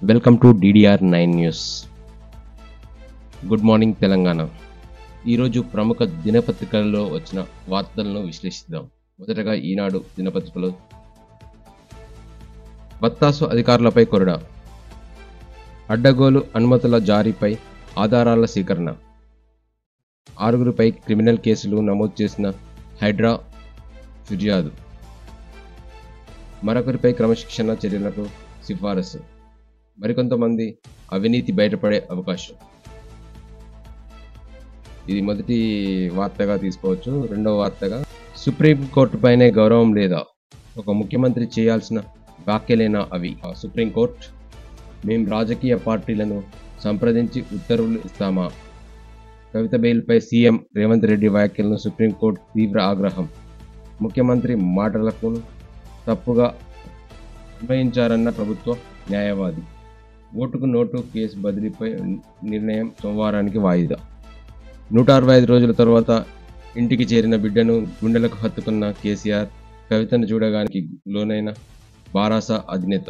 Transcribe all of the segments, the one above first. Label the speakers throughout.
Speaker 1: Welcome to DDR9 news. Good morning Telangana. ఈరోజు ప్రముఖ దినపత్రికలలో వచ్చిన వార్తలను విశ్లేషిద్దాం. మొదటగా ఈనాడు దినపత్రికలో బత్తాసు అధికారులపై కొరడా, అడ్డగోలు అనుమతుల జారీపై ఆధారాల సేకరణ, 6గురిపై క్రిమినల్ కేసులు నమోదు చేసిన హైడ్రా ఫిర్యాదు, మరొకరిపై క్రమశిక్షణ చర్యలకు సిఫారసు, మరికొంతమంది అవినీతి బయటపడే అవకాశం. ఇది మొదటి వార్తగా తీసుకోవచ్చు. రెండవ వార్తగా సుప్రీంకోర్టుపైనే గౌరవం లేదా, ఒక ముఖ్యమంత్రి చేయాల్సిన వ్యాఖ్యలేనా అవి? సుప్రీంకోర్టు, మేం రాజకీయ పార్టీలను సంప్రదించి ఉత్తర్వులు ఇస్తామా? కవిత బెయిల్పై సీఎం రేవంత్ రెడ్డి వ్యాఖ్యలను సుప్రీంకోర్టు తీవ్ర ఆగ్రహం. ముఖ్యమంత్రి మాటలకు తప్పుగా అన్వయించారన్న ప్రభుత్వ న్యాయవాది. ఓటుకు నోటు కేసు బదిలీపై నిర్ణయం సోమవారానికి వాయిదా. 165 రోజుల తర్వాత ఇంటికి చేరిన బిడ్డను గుండెలకు హత్తుకున్న కేసీఆర్, కవితను చూడడానికి లోనైన బారాస అధినేత.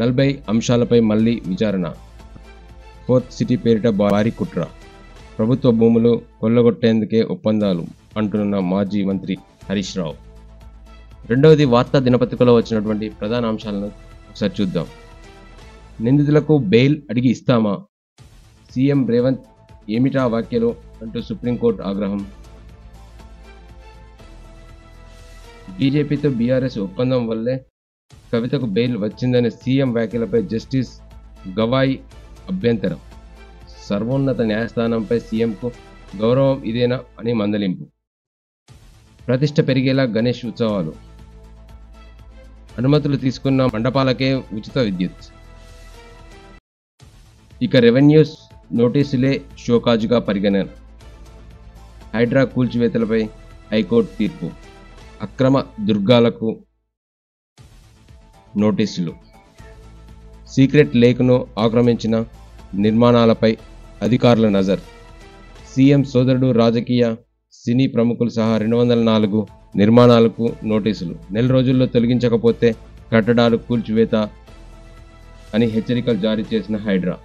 Speaker 1: 40 అంశాలపై మళ్లీ విచారణ. ఫోర్త్ సిటీ పేరిట భారీ కుట్ర, ప్రభుత్వ భూములు కొల్లగొట్టేందుకే ఒప్పందాలు అంటున్న మాజీ మంత్రి హరీష్ రావు. రెండవది వార్తా దినపత్రికలో వచ్చినటువంటి ప్రధాన అంశాలను ఒకసారి చూద్దాం. నిందితులకు బెయిల్ అడిగి ఇస్తామా? సీఎం రేవంత్ ఏమిటా వ్యాఖ్యలు అంటూ సుప్రీంకోర్టు ఆగ్రహం. బీజేపీతో బీఆర్ఎస్ ఒప్పందం వల్లే కవితకు బెయిల్ వచ్చిందనే సీఎం వ్యాఖ్యలపై జస్టిస్ గవాయి అభ్యంతరం. సర్వోన్నత న్యాయస్థానంపై సీఎంకు గౌరవం ఇదేనా అని మందలింపు. ప్రతిష్ట పెరిగేలా గణేష్ ఉత్సవాలు, అనుమతులు తీసుకున్న మండపాలకే ఉచిత విద్యుత్. ఇక రెవెన్యూస్ నోటీసులే షోకాజుగా పరిగణన. హైడ్రా కూల్చివేతలపై హైకోర్టు తీర్పు. అక్రమ దుర్గాలకు నోటీసులు. సీక్రెట్ లేక్ను ఆక్రమించిన నిర్మాణాలపై అధికారుల నజర్. సీఎం సోదరుడు రాజకీయ సినీ ప్రముఖులు సహా 204 నిర్మాణాలకు నోటీసులు. నెల రోజుల్లో తొలగించకపోతే కట్టడాలు కూల్చివేత అని హెచ్చరికలు జారీ చేసిన హైడ్రా.